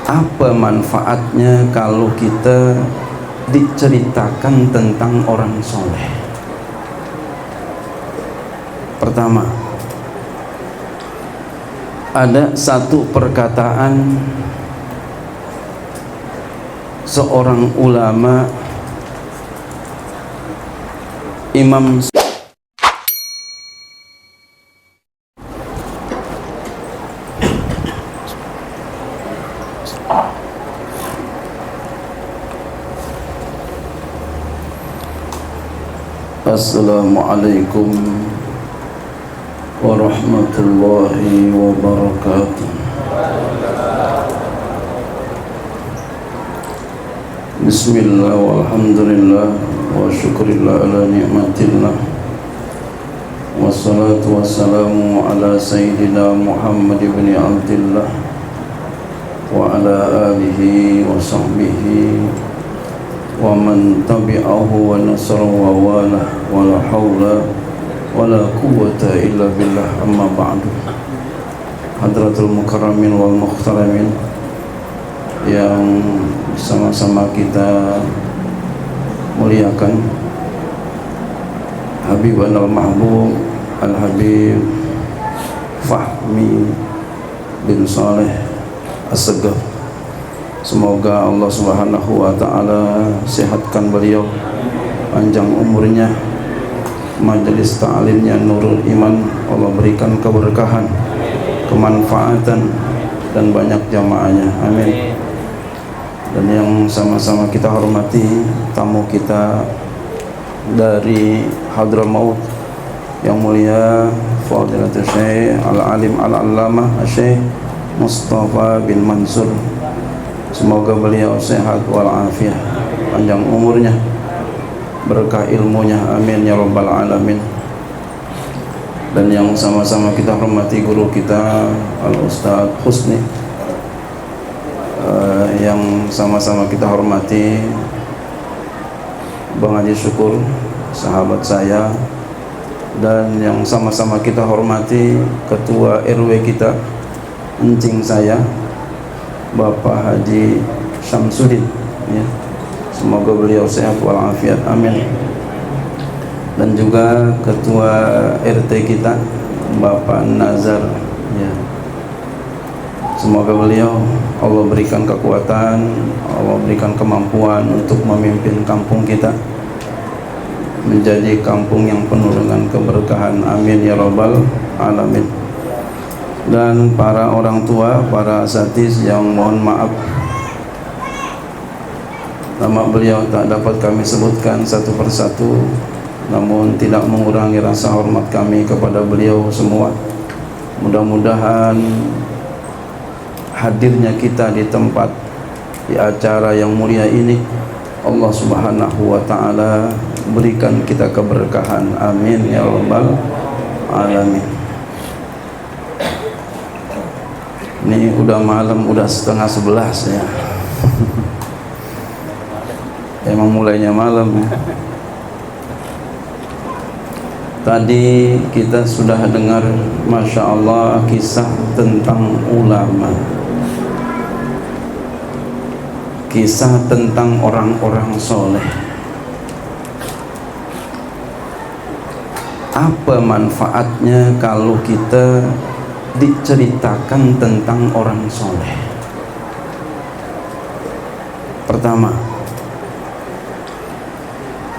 Apa manfaatnya kalau kita diceritakan tentang orang soleh? Pertama, ada satu perkataan seorang ulama, Imam Assalamualaikum warahmatullahi wabarakatuh. Bismillah walhamdulillah wa syukurillah ala ni'matillah, wassalatu wassalamu ala sayyidina Muhammad ibn Abdillah wa ala alihi wa sahbihi wa man tabi'ahu wa nasara wa wala wa la hawla wa la quwwata illa billah, amma ba'du. Hadratul mukarramin wal mukhtaramin yang sama-sama kita muliakan, Habibana al-Mahbub Al-Habib Fahmi bin Saleh As-Segaf, semoga Allah Subhanahu wa ta'ala sehatkan beliau, panjang umurnya, majelis ta'limnya nurul iman Allah berikan keberkahan, kemanfaatan dan banyak jamaahnya, amin. Dan yang sama-sama kita hormati tamu kita dari Hadramaut yang mulia, Fadilatul Syekh Al-Alim Al-Allamah Syekh Mustafa bin Mansur, semoga beliau sehat walafiat, panjang umurnya, berkah ilmunya, amin ya rabbal alamin. Dan yang sama-sama kita hormati guru kita Al-Ustaz Husni, yang sama-sama kita hormati Bang Haji Syukur, sahabat saya, dan yang sama-sama kita hormati Ketua RW kita, encing saya, Bapak Haji Syamsuddin, ya. Semoga beliau sehat walafiat, amin. Dan juga Ketua RT kita, Bapak Nazar, ya. Semoga beliau Allah berikan kekuatan, Allah berikan kemampuan untuk memimpin kampung kita menjadi kampung yang penuh dengan keberkahan, amin ya rabbal alamin. Dan para orang tua, para asatiz yang mohon maaf nama beliau tak dapat kami sebutkan satu persatu, namun tidak mengurangi rasa hormat kami kepada beliau semua. Mudah-mudahan hadirnya kita di tempat, di acara yang mulia ini, Allah Subhanahu wa ta'ala berikan kita keberkahan, amin ya rabbal alamin. Ini udah malam, udah 10:30 ya. Emang mulainya malam ya. Tadi kita sudah dengar, Masya Allah, kisah tentang ulama, kisah tentang orang-orang soleh. Apa manfaatnya kalau kita diceritakan tentang orang soleh? Pertama,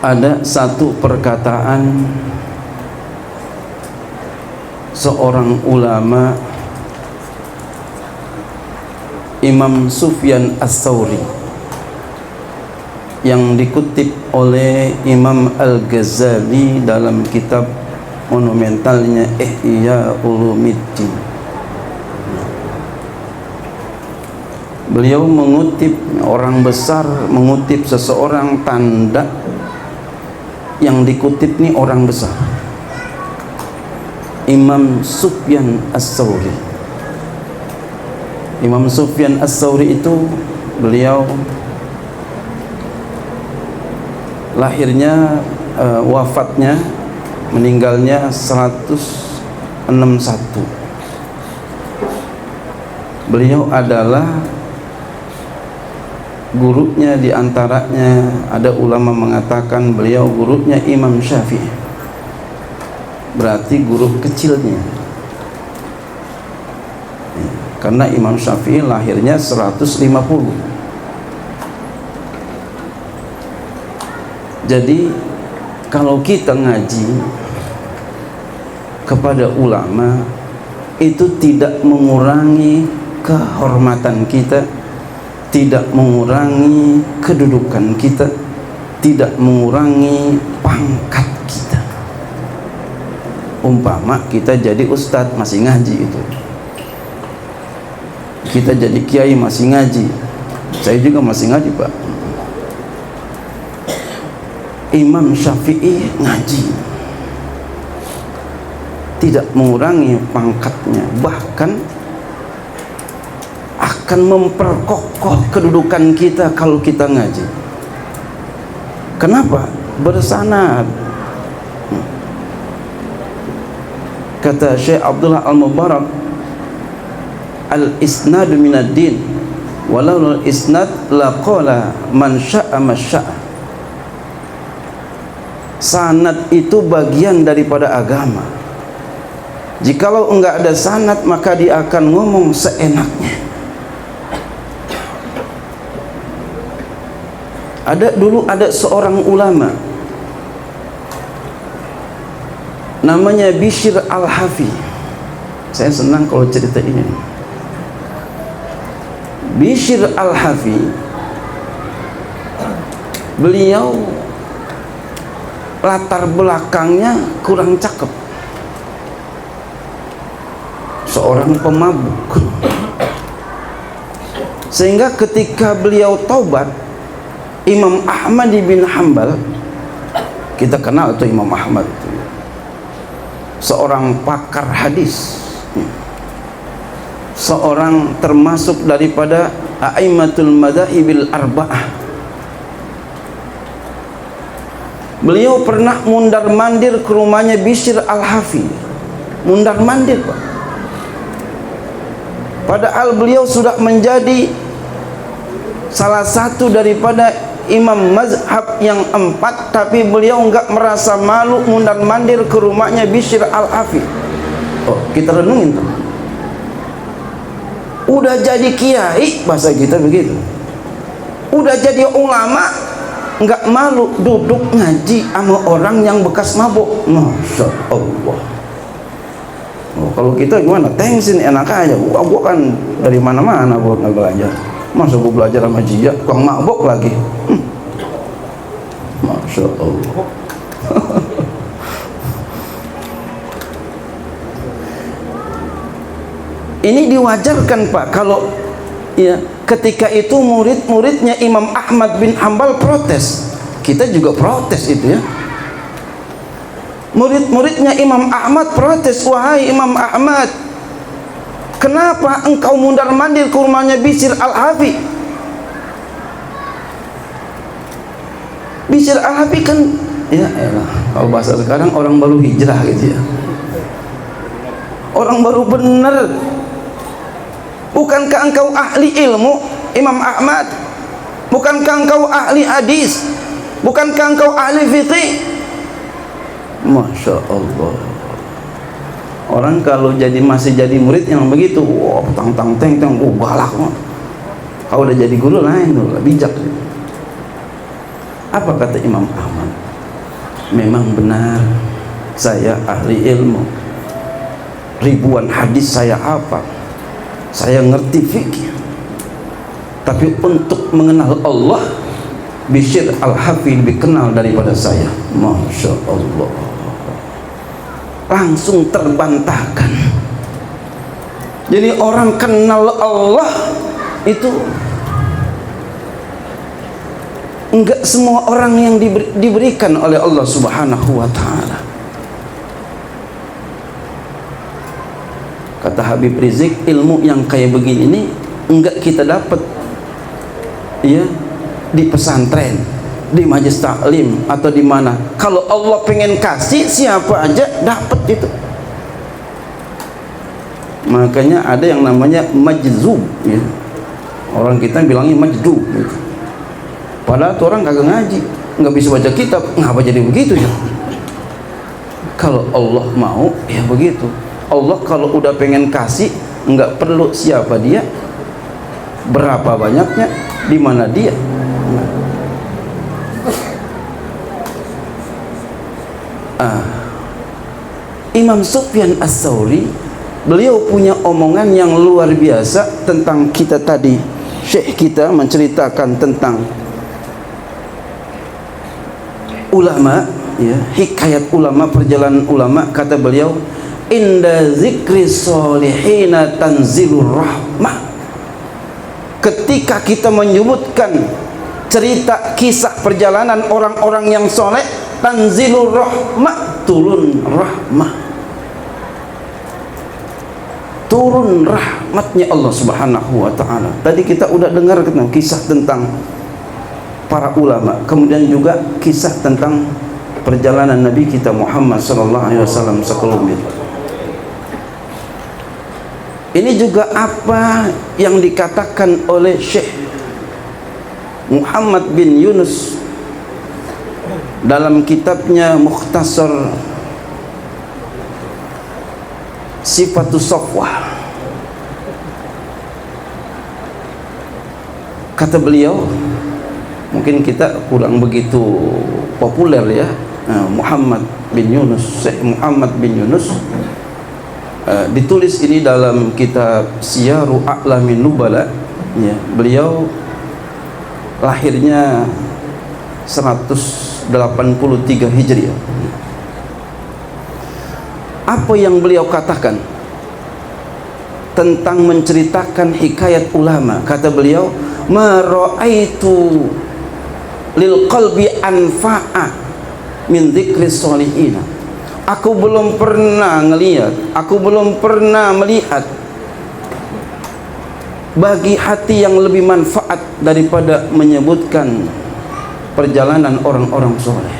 ada satu perkataan seorang ulama, Imam Sufyan Ats-Tsauri, yang dikutip oleh Imam Al-Ghazali dalam kitab monumentalnya Ihya Ulumuddin. Beliau mengutip, orang besar mengutip seseorang, tanda yang dikutip nih orang besar, Imam Sufyan Ats-Tsauri. Imam Sufyan Ats-Tsauri itu beliau lahirnya, wafatnya, meninggalnya 161. Beliau adalah gurunya diantaranya ada ulama mengatakan beliau gurunya Imam Syafi'i, berarti guru kecilnya, karena Imam Syafi'i lahirnya 150. Jadi kalau kita ngaji kepada ulama itu tidak mengurangi kehormatan kita, tidak mengurangi kedudukan kita, tidak mengurangi pangkat kita. Umpama kita jadi ustadz masih ngaji, itu kita jadi kiai masih ngaji, saya juga masih ngaji Pak. Imam Syafi'i ngaji, tidak mengurangi pangkatnya, bahkan akan memperkokoh kedudukan kita kalau kita ngaji. Kenapa? Bersanad. Kata Syekh Abdullah Al-Mubarak, al-isnad minad din, walau al-isnad laqala man sya'a masya'a. Sanad itu bagian daripada agama. Jikalau enggak ada sanad, maka dia akan ngomong seenaknya. Dulu ada seorang ulama namanya Bishr Al-Hafi. Saya senang kalau cerita ini. Bishr Al-Hafi, beliau latar belakangnya kurang cakep, seorang pemabuk, sehingga ketika beliau taubat, Imam Ahmad bin Hanbal, kita kenal itu Imam Ahmad, seorang pakar hadis, seorang termasuk daripada a'immatul madhahibil arba'ah. Beliau pernah mundar-mandir ke rumahnya Bishr Al-Hafi, mundar-mandir Pak. Padahal beliau sudah menjadi salah satu daripada imam mazhab yang 4, tapi beliau enggak merasa malu mundar-mandir ke rumahnya Bishr Al-Hafi. Oh, kita renungin tuh. Udah jadi kiai, bahasa kita begitu. Udah jadi ulama, enggak malu duduk ngaji sama orang yang bekas mabuk. Masya Allah. Oh, kalau kita gimana? Tengsin enak aja. Gua kan dari mana-mana buat belajar. Masa gua belajar sama dia, tukang mabuk lagi. Masya Allah. Ini diwajarkan Pak, kalau ya ketika itu murid-muridnya Imam Ahmad bin Hanbal protes, kita juga protes itu ya. Murid-muridnya Imam Ahmad protes, wahai Imam Ahmad, kenapa engkau mundar-mandir ke rumahnya Bishr Al-Hafi? Bishr Al-Hafi kan, ya elah, kalau bahasa sekarang orang baru hijrah gitu ya, orang baru bener. Bukankah engkau ahli ilmu Imam Ahmad? Bukankah engkau ahli hadis? Bukankah engkau ahli fiqih? Masya Allah. Orang kalau masih jadi murid yang begitu, wah, tang galak. Kalau udah jadi guru lain tuh, bijak. Apa kata Imam Ahmad? Memang benar, saya ahli ilmu, ribuan hadis saya hafal, saya ngerti fikih, tapi untuk mengenal Allah, Bishr Al-Hafi lebih kenal daripada saya. Masya Allah. Langsung terbantahkan. Jadi orang kenal Allah itu enggak semua orang yang diberikan oleh Allah Subhanahu wa ta'ala. Kata Habib Rizik, ilmu yang kayak begini ini enggak kita dapat ya di pesantren, di majelis taklim atau di mana. Kalau Allah pengen kasih, siapa aja dapat itu. Makanya ada yang namanya majzub ya. Orang kita bilangnya majdub gitu. Padahal tuh orang kagak ngaji, nggak bisa baca kitab, ngapa jadi begitu ya? Kalau Allah mau ya begitu. Allah kalau udah pengen kasih, nggak perlu siapa dia, berapa banyaknya, di mana dia. Imam Sufyan Ats-Tsauri, beliau punya omongan yang luar biasa tentang kita tadi. Syekh kita menceritakan tentang ulama, ya, hikayat ulama, perjalanan ulama. Kata beliau, inda zikri solihina tanzilur rahmah. Ketika kita menyebutkan cerita kisah perjalanan orang-orang yang soleh, tanzilur rahmah, turun rahmah, turun rahmatnya Allah Subhanahu wa ta'ala. Tadi kita udah dengar tentang kisah tentang para ulama, kemudian juga kisah tentang perjalanan Nabi kita Muhammad sallallahu alaihi wasallam sekelumit. Ini juga apa yang dikatakan oleh Syekh Muhammad bin Yunus dalam kitabnya Mukhtasar Sifatus Safwah. Kata beliau, mungkin kita kurang begitu populer ya, Muhammad bin Yunus, Syekh Muhammad bin Yunus, ditulis ini dalam kitab Syiaru A'lamin Nubala, ya. Beliau lahirnya 183 Hijriah. Apa yang beliau katakan tentang menceritakan hikayat ulama? Kata beliau, ma ra'aitu lil qalbi anfa'a min dzikri sholihin. Aku belum pernah ngelihat, aku belum pernah melihat bagi hati yang lebih manfaat daripada menyebutkan perjalanan orang-orang soleh.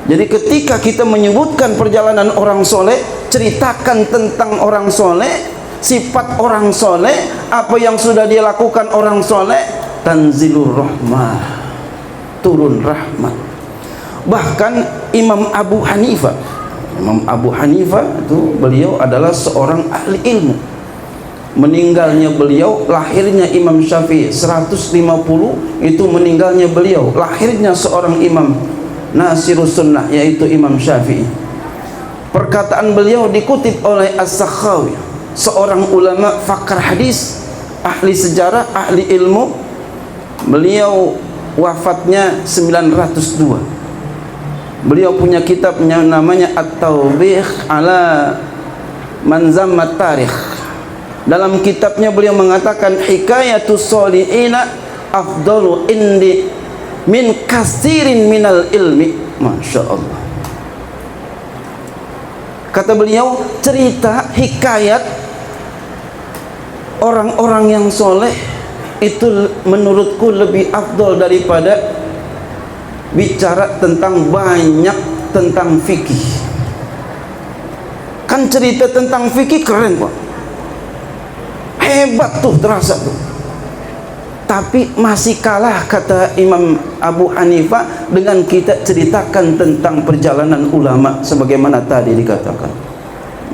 Jadi ketika kita menyebutkan perjalanan orang soleh, ceritakan tentang orang soleh, sifat orang soleh, apa yang sudah dia lakukan orang soleh, tanzilur rahmah, turun rahmat. Bahkan Imam Abu Hanifah itu beliau adalah seorang ahli ilmu. Meninggalnya beliau, lahirnya Imam Syafi'i 150, itu meninggalnya beliau, lahirnya seorang imam Nasirus Sunnah, yaitu Imam Syafi'i. Perkataan beliau dikutip oleh As-Sakhawi, seorang ulama fakar hadis, ahli sejarah, ahli ilmu. Beliau wafatnya 902. Beliau punya kitabnya namanya At-Tawbih ala Manzammat Tarikh. Dalam kitabnya beliau mengatakan, hikayatus solihina afdalu indi min kasirin minal ilmi. Masya Allah. Kata beliau, cerita hikayat orang-orang yang soleh itu menurutku lebih afdal daripada bicara tentang banyak tentang fikih. Kan cerita tentang fikih keren Pak, hebat tuh, terasa tuh. Tapi masih kalah, kata Imam Abu Hanifah, dengan kita ceritakan tentang perjalanan ulama sebagaimana tadi dikatakan.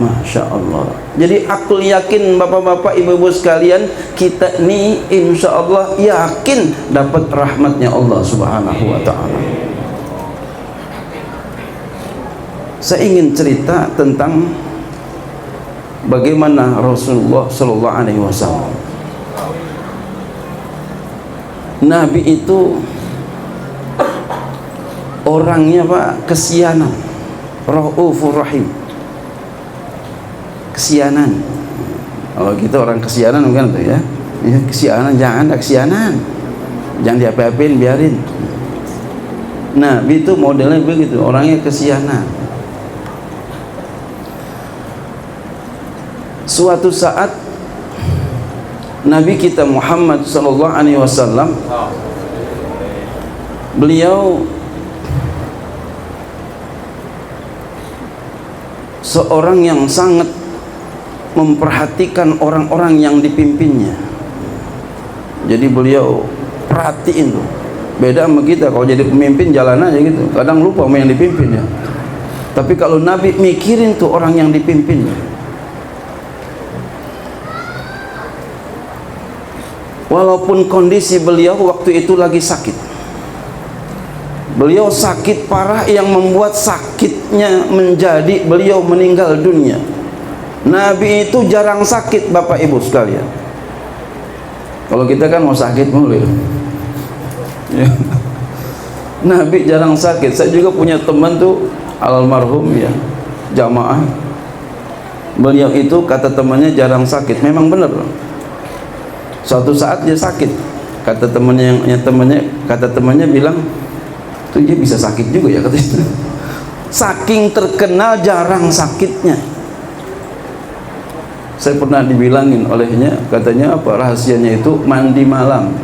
Masya Allah. Jadi aku yakin bapak-bapak, ibu-ibu sekalian, kita ini insya Allah yakin dapat rahmatnya Allah Subhanahu wa ta'ala. Saya ingin cerita tentang bagaimana Rasulullah Sallallahu Alaihi Wasallam. Nabi itu orangnya Pak kesianan, Raufur Rahim. Kesianan. Kalau kita orang kesianan bukan tuh ya. Ya kesianan, jangan ada kesianan. Jangan diapa-apain, biarin. Nabi itu modelnya begitu, orangnya kesianan. Suatu saat Nabi kita Muhammad sallallahu alaihi wasallam, beliau seorang yang sangat memperhatikan orang-orang yang dipimpinnya. Jadi beliau perhatiin tuh. Beda sama kita, kalau jadi pemimpin jalan aja gitu, kadang lupa sama yang dipimpin ya. Tapi kalau Nabi mikirin tuh orang yang dipimpinnya. Walaupun kondisi beliau waktu itu lagi sakit, beliau sakit parah yang membuat sakitnya menjadi beliau meninggal dunia. Nabi itu jarang sakit, Bapak Ibu sekalian. Kalau kita kan mau sakit mulu ya. Nabi jarang sakit. Saya juga punya teman tuh almarhum ya, jamaah. Beliau itu kata temannya jarang sakit. Memang benar. Suatu saat dia sakit. Kata temannya bilang, tuh dia bisa sakit juga ya katanya. Saking terkenal jarang sakitnya. Saya pernah dibilangin olehnya, katanya apa rahasianya itu mandi malam.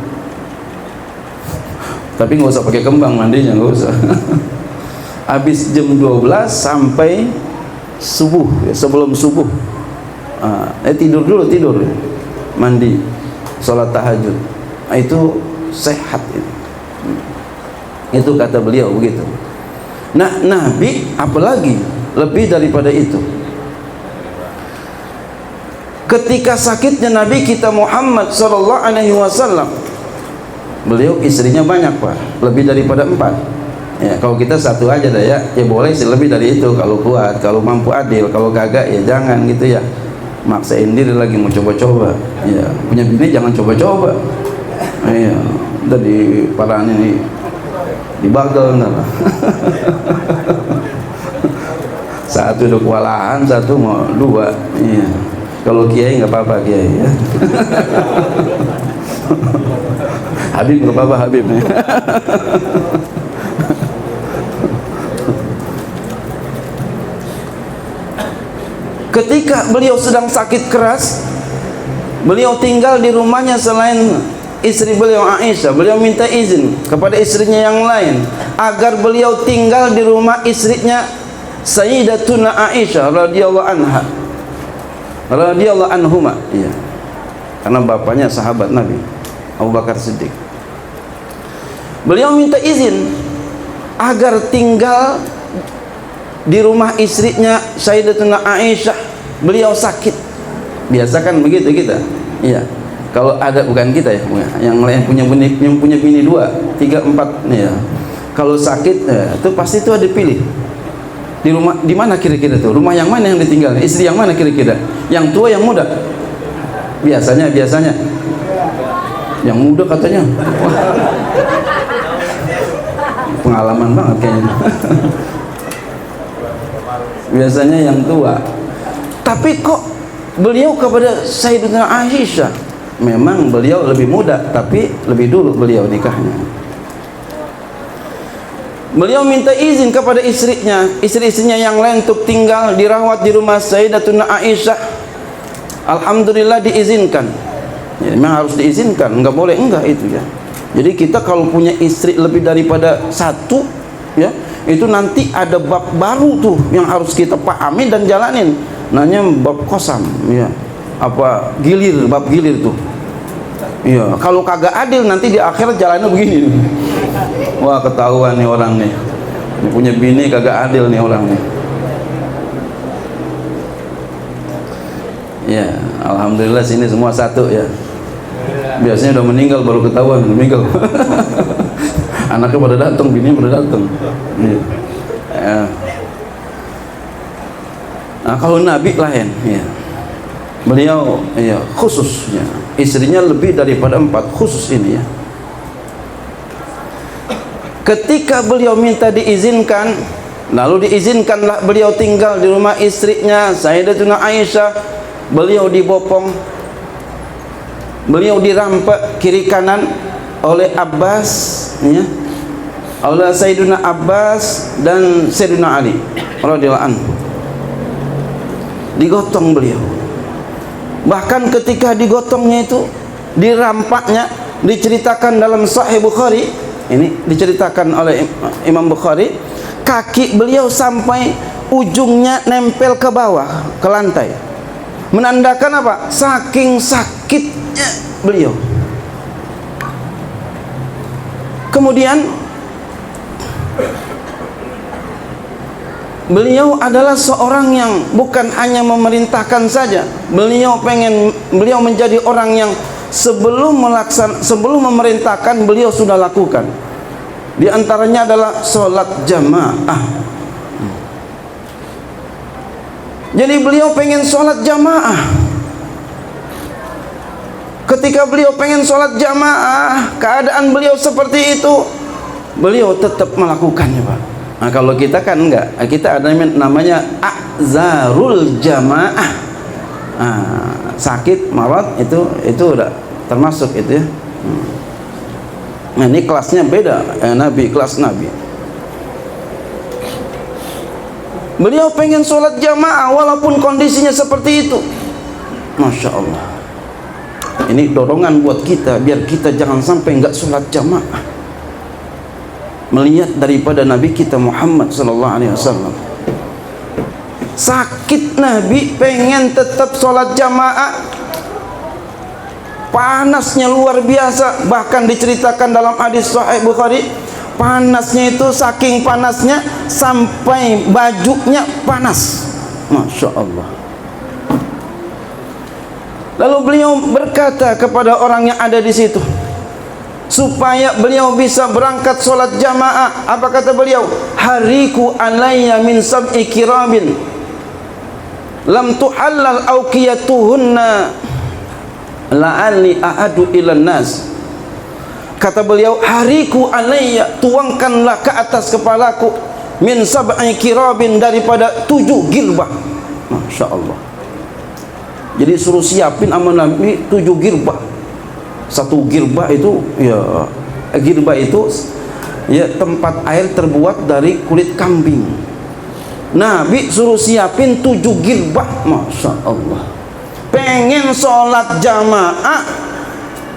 Tapi nggak usah pakai kembang mandinya, nggak usah. Habis jam 12 sampai subuh ya, sebelum subuh tidur dulu, mandi, sholat tahajud. Itu sehat itu kata beliau begitu. Nah, Nabi apalagi lebih daripada itu. Ketika sakitnya Nabi kita Muhammad sallallahu alaihi wasallam, beliau istrinya banyak Pak, lebih daripada 4 ya. Kalau kita satu aja dah ya, ya boleh sih lebih dari itu kalau kuat, kalau mampu adil. Kalau kagak ya jangan gitu ya, maksain diri lagi mau coba-coba ya. Punya bini jangan coba-coba ya, udah di parahan ini dibagel ntar. Satu udah kewalahan, satu mau 2 iya. Kalau kiai nggak apa-apa kiai ya. Habib nggak apa-apa Habib nih. Ketika beliau sedang sakit keras, beliau tinggal di rumahnya selain istri beliau Aisyah. Beliau minta izin kepada istrinya yang lain agar beliau tinggal di rumah istrinya Sayyidatuna Aisyah radhiyallahu anha, radhiyallahu anhuma iya. Karena bapaknya sahabat Nabi Abu Bakar Siddiq. Beliau minta izin agar tinggal di rumah istrinya Sayyidatuna Aisyah. Beliau sakit. Biasa kan begitu kita. Iya. Kalau ada, bukan kita ya, yang lain punya bini 2, 3, 4 nih ya. Kalau sakit itu pasti itu ada pilih. Di rumah di mana kira-kira tuh? Rumah yang mana yang ditinggal? Istri yang mana kira-kira? Yang tua yang muda? Biasanya yang muda katanya. Wah. Pengalaman banget kayaknya. Biasanya yang tua. Tapi kok beliau kepada Sayyidatuna Aisyah, memang beliau lebih muda, tapi lebih dulu beliau nikahnya. Beliau minta izin kepada istri-istrinya yang lain untuk tinggal dirawat di rumah Sayyidatuna Aisyah. Alhamdulillah diizinkan. Ya, memang harus diizinkan, enggak boleh enggak itu ya. Jadi kita kalau punya istri lebih daripada 1 ya, itu nanti ada bab baru tuh yang harus kita pahami dan jalanin. Namanya bab qasam ya. Apa bab gilir tuh. Iya, kalau kagak adil nanti di akhirat jalannya begini. Wah, ketahuan nih orang nih. Ini punya bini kagak adil nih orang nih. Ya, alhamdulillah sini semua satu ya. Biasanya udah meninggal baru ketahuan meninggal. Anaknya pada datang, bininya pada datang. Ya. Nah, kalau Nabi lain ya. Beliau ya khususnya istrinya lebih daripada 4, khusus ini ya. Ketika beliau minta diizinkan, lalu diizinkanlah beliau tinggal di rumah istrinya Sayyidatuna Aisyah. Beliau dibopong, beliau dirampak kiri kanan oleh Abbas ya, oleh Sayyiduna Abbas dan Sayyiduna Ali radhiyallahu anhu. Digotong beliau. Bahkan ketika digotongnya itu, dirampaknya, diceritakan dalam Sahih Bukhari, ini diceritakan oleh Imam Bukhari, kaki beliau sampai ujungnya nempel ke bawah, ke lantai. Menandakan apa? Saking sakitnya beliau. Kemudian beliau adalah seorang yang bukan hanya memerintahkan saja. Beliau menjadi orang yang sebelum memerintahkan beliau sudah lakukan. Di antaranya adalah sholat jamaah. Jadi beliau pengen sholat jamaah. Ketika beliau pengen sholat jamaah, keadaan beliau seperti itu, beliau tetap melakukannya, Pak. Nah, kalau kita kan enggak, kita ada namanya a'zarul jamaah. Sakit, marad itu udah termasuk itu ya. Nah, ini kelasnya beda, Nabi, kelas Nabi. Beliau pengen sholat jamaah walaupun kondisinya seperti itu. Masya Allah. Ini dorongan buat kita biar kita jangan sampai enggak sholat jamaah. Melihat daripada Nabi kita Muhammad sallallahu alaihi wasallam. Sakit Nabi pengen tetap sholat jamaah. Panasnya luar biasa, bahkan diceritakan dalam hadis Sahih Bukhari, panasnya itu saking panasnya sampai bajunya panas. Masya Allah. Lalu beliau berkata kepada orang yang ada di situ, supaya beliau bisa berangkat sholat jamaah. Apa kata beliau? Hariku alayya min sab'i kirabin lam tuhallal awqiyatuhunna la'alli a'adu ilan nas. Kata beliau, hariku alayya, tuangkanlah ke atas kepalaku, min sab'i kirabin, daripada 7 girbah. Masya Allah. Jadi suruh siapin sama Nabi 7 girbah. Satu girbah itu ya tempat air terbuat dari kulit kambing. Nabi suruh siapin 7 girbah. Masya Allah. Pengen sholat jamaah,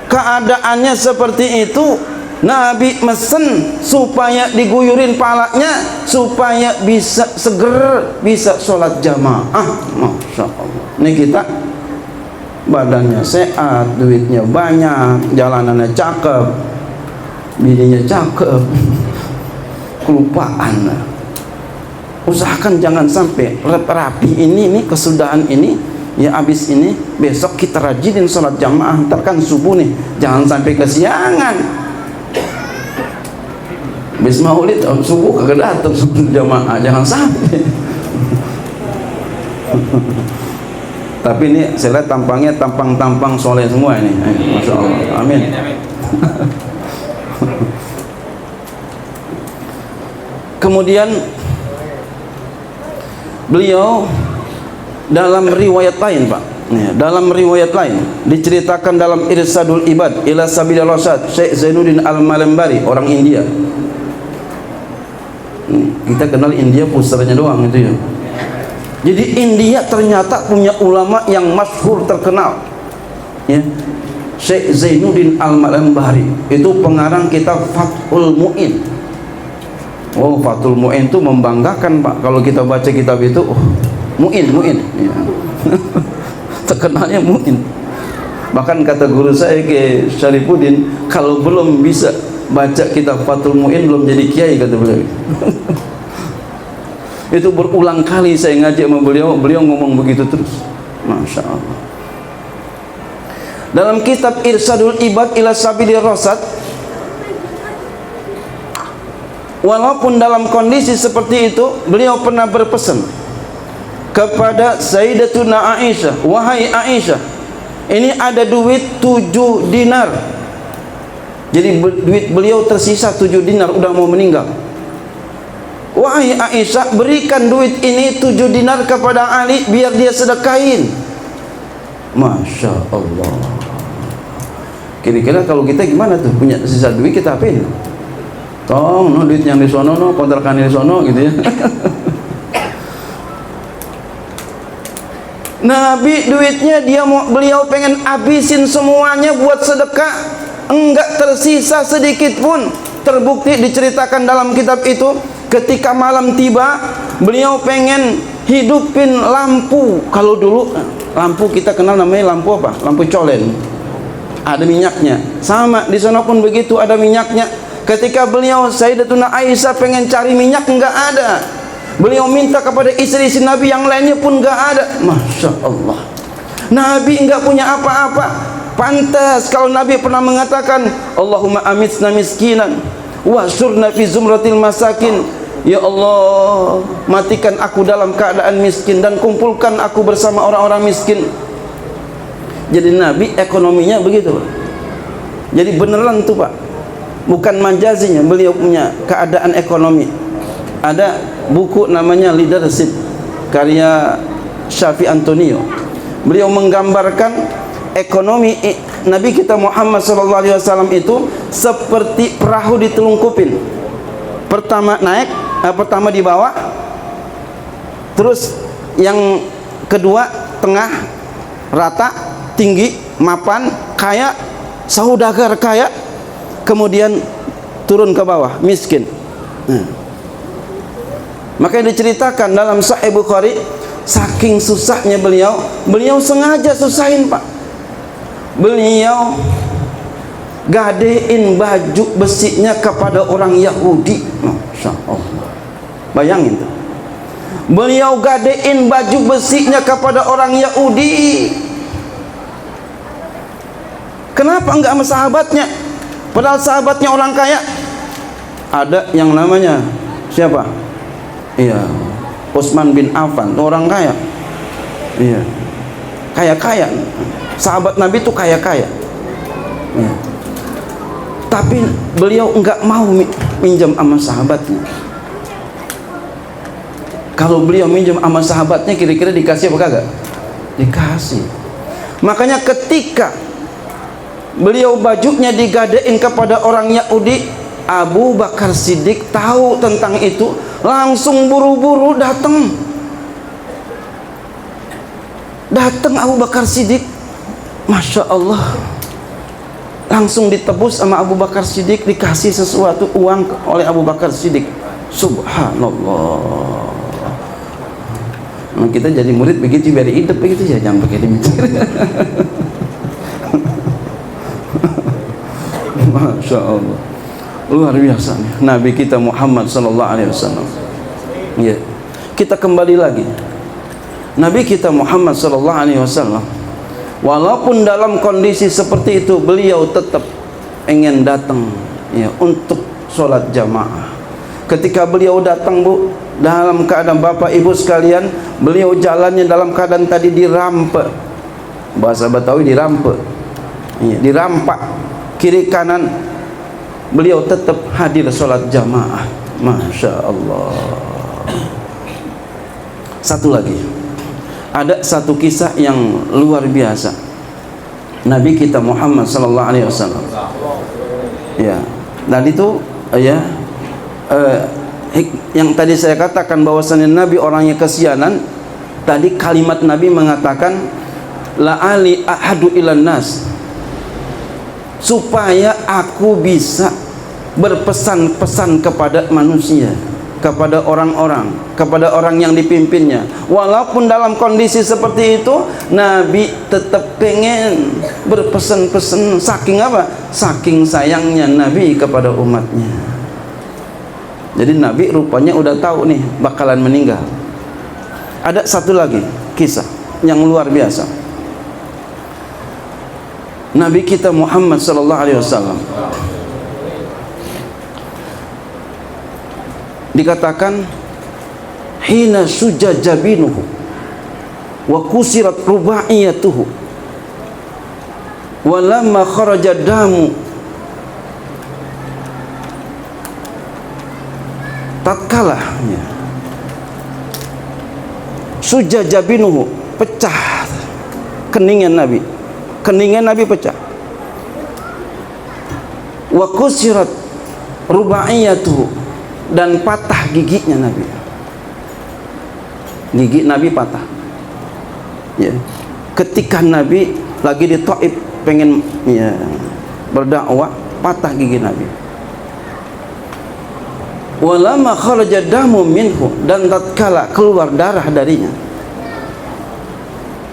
keadaannya seperti itu, Nabi mesen supaya diguyurin palanya supaya bisa seger, bisa sholat jamaah. Masya Allah. Ini kita badannya sehat, duitnya banyak, jalanannya cakep, bininya cakep, kelupaan. Usahakan jangan sampai rapi ini kesudahan ini ya, habis ini besok kita rajinin sholat jamaah. Ntar kan subuh nih, jangan sampai kesiangan. Habis maulid subuh kagak datang subuh jamaah, jangan sampai. Tapi ini saya lihat tampangnya tampang soleh semua ini. Masya Allah. Amin. Kemudian beliau dalam riwayat lain, Pak, dalam riwayat lain diceritakan dalam Irsadul Ibad ila Sabilir Rasyad, Syekh Zainuddin Al-Malambari, orang India. Kita kenal India pusternya doang itu ya. Jadi India ternyata punya ulama yang masyhur terkenal ya. Syekh Zainuddin Al-Malambari itu pengarang kitab Fathul Mu'in. Oh, Fathul Mu'in itu membanggakan, Pak. Kalau kita baca kitab itu, Mu'in ya. Terkenalnya Mu'in. Bahkan kata guru saya ke Syarifuddin, kalau belum bisa baca kitab Fathul Mu'in belum jadi kiai, kata beliau. Itu berulang kali saya ngaji sama beliau ngomong begitu terus. Masya Allah. Dalam kitab Irsadul Ibad ila Sabilir Rasyad, walaupun dalam kondisi seperti itu, beliau pernah berpesan kepada Sayyidatuna Aisyah, wahai Aisyah, ini ada duit 7 dinar. Jadi duit beliau tersisa 7 dinar, udah mau meninggal. Wahai Aisyah, berikan duit ini 7 dinar kepada Ali biar dia sedekahin. Masya Allah. Kira-kira kalau kita gimana tuh, punya sisa duit kita apain? Tong, no duit yang di sono, no kontrakan di sono gitu ya. Nabi duitnya beliau pengen habisin semuanya buat sedekah, enggak tersisa sedikit pun. Terbukti diceritakan dalam kitab itu, ketika malam tiba, beliau pengen hidupin lampu. Kalau dulu lampu kita kenal namanya lampu apa? Lampu colen. Ada minyaknya. Sama di sana pun begitu, ada minyaknya. Ketika beliau Sayyidatuna Aisyah pengen cari minyak, enggak ada. Beliau minta kepada istri-istri Nabi yang lainnya pun enggak ada. Masya Allah, Nabi enggak punya apa-apa. Pantas kalau Nabi pernah mengatakan, Allahumma amitna miskinan wasurna fi zumratil masakin. Ya Allah, matikan aku dalam keadaan miskin dan kumpulkan aku bersama orang-orang miskin. Jadi Nabi ekonominya begitu, Pak. Jadi beneran tuh, Pak, bukan majazinya. Beliau punya keadaan ekonomi. Ada buku namanya Leadership karya Syafi Antonio. Beliau menggambarkan ekonomi Nabi kita Muhammad SAW itu seperti perahu ditelungkupin. Pertama naik, pertama di bawah, terus yang kedua tengah, rata, tinggi, mapan, kaya, saudagar kaya, kemudian turun ke bawah, miskin. Makanya diceritakan dalam Sahih Bukhari, saking susahnya beliau sengaja susahin, Pak. Beliau gadein baju besinya kepada orang Yahudi. Masya Allah, bayangin tuh. Beliau gadein baju besinya kepada orang Yahudi. Kenapa enggak sama sahabatnya? Padahal sahabatnya orang kaya. Ada yang namanya siapa? Iya, Utsman bin Affan, orang kaya. Iya, kaya-kaya. Sahabat Nabi itu kaya-kaya. Iya. Tapi beliau enggak mau minjam sama sahabatnya. Kalau beliau minjam sama sahabatnya, kira-kira dikasih apa kagak? Dikasih. Makanya ketika beliau bajunya digadein kepada orang Yahudi, Abu Bakar Siddiq tahu tentang itu, langsung buru-buru datang Abu Bakar Siddiq. Masya Allah, langsung ditebus sama Abu Bakar Siddiq, dikasih sesuatu uang oleh Abu Bakar Siddiq. Subhanallah. Kita jadi murid begitu biar hidup begitu ya, jangan pakai dimikir. Masya Allah, luar biasa nih Nabi kita Muhammad sallallahu alaihi wasallam. Ya, kita kembali lagi. Nabi kita Muhammad sallallahu alaihi wasallam, walaupun dalam kondisi seperti itu, beliau tetap ingin datang ya untuk sholat jamaah. Ketika beliau datang, Bu, dalam keadaan Bapak Ibu sekalian, beliau jalannya dalam keadaan tadi dirampe. Bahasa Betawi dirampe. Ya, dirampak kiri kanan, beliau tetap hadir sholat jamaah. Masya Allah. Satu lagi, ada satu kisah yang luar biasa. Nabi kita Muhammad sallallahu alaihi wasallam. Ya, dan itu ya yang tadi saya katakan bahwasanya Nabi orangnya kesianan. Tadi kalimat Nabi mengatakan la'ali ahadu ilan nas, supaya aku bisa berpesan-pesan kepada manusia, kepada orang-orang, kepada orang yang dipimpinnya. Walaupun dalam kondisi seperti itu, Nabi tetap pengen berpesan-pesan. Saking apa? Saking sayangnya Nabi kepada umatnya. Jadi Nabi rupanya udah tahu nih bakalan meninggal. Ada satu lagi kisah yang luar biasa. Nabi kita Muhammad sallallahu alaihi wasallam dikatakan hina sujajabinuhu wa kusirat rubaiyatuhu wa lamma kharaja damu, tatkala sujajabinuhu, pecah keningan Nabi pecah, wa kusirat rubaiyatuhu, dan patah giginya Nabi. Gigi Nabi patah ya, ketika Nabi lagi di Taif pengen ya berdakwah, patah gigi Nabi. Walama kharaja damu minhu, dan tatkala keluar darah darinya,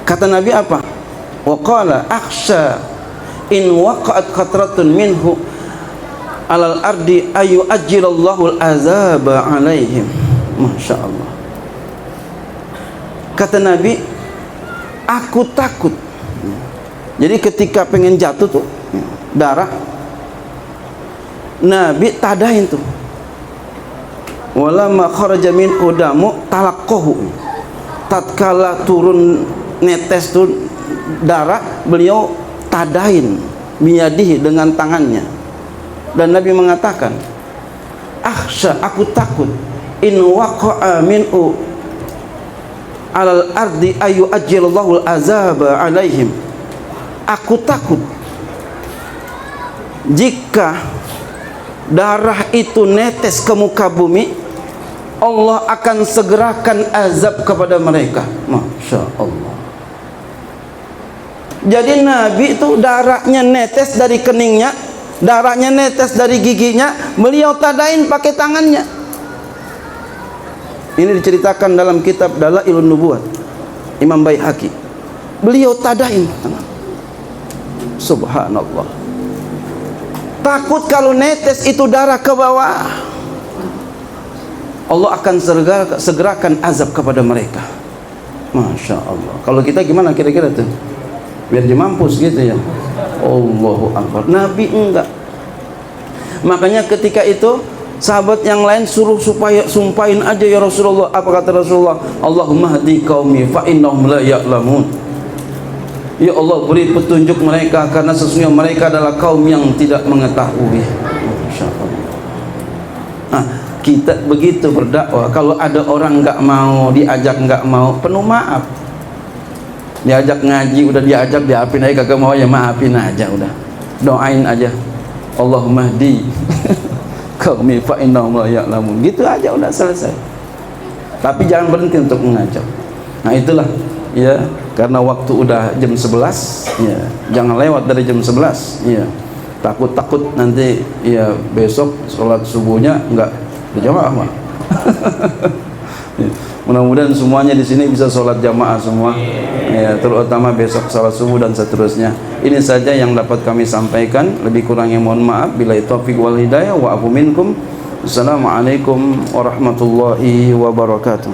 kata Nabi apa? Wa qala akhsha in waqa'at qatratun minhu alal ardi ayu ajilallahul azaba alaihim. Masya Allah. Kata Nabi, aku takut. Jadi ketika pengen jatuh tuh darah, Nabi tadain tuh, wala ma kharaja min udamu talaqahu. Tatkala turun netes tuh darah, beliau tadain biyadihi, dengan tangannya. Dan Nabi mengatakan, akhsha, aku takut, in waqa'a minhu alal ardi ayu ajilallahul azaba alaihim. Aku takut jika darah itu netes ke muka bumi, Allah akan segerakan azab kepada mereka. Masya Allah. Jadi Nabi itu darahnya netes dari keningnya, darahnya netes dari giginya, beliau tadain pakai tangannya. Ini diceritakan dalam kitab Dalailun Nubuwat Imam Baihaqi. Beliau tadain. Subhanallah. Takut kalau netes itu darah ke bawah, Allah akan segerakan azab kepada mereka. Masya Allah. Kalau kita gimana kira-kira tuh? Biar dia mampus gitu ya. Allahu Akbar. Nabi enggak. Makanya ketika itu sahabat yang lain suruh supaya sumpahin aja ya Rasulullah. Apa kata Rasulullah? Allahumma hdi qaumi fa innahum la ya'lamun. Ya Allah, beri petunjuk mereka karena sesungguhnya mereka adalah kaum yang tidak mengetahui. Masya Allah. Nah, kita begitu berdakwah. Kalau ada orang nggak mau diajak, nggak mau, penuh maaf. Diajak ngaji, udah diajak, diapin aja, kagak mau ya maafin aja, udah doain aja. Allahumma hdi qaumi fa innahum la ya'lamun. Gitu aja, udah selesai. Tapi jangan berhenti untuk mengajak. Nah itulah ya, karena waktu udah jam 11 ya, jangan lewat dari jam 11 ya. Takut nanti ya besok sholat subuhnya enggak berjamaah. Mudah-mudahan semuanya di sini bisa sholat jamaah semua ya, terutama besok sholat subuh dan seterusnya. Ini saja yang dapat kami sampaikan, lebih kurangnya mohon maaf. Billahi taufiq wal hidayah wa afu minkum. Assalamualaikum warahmatullahi wabarakatuh.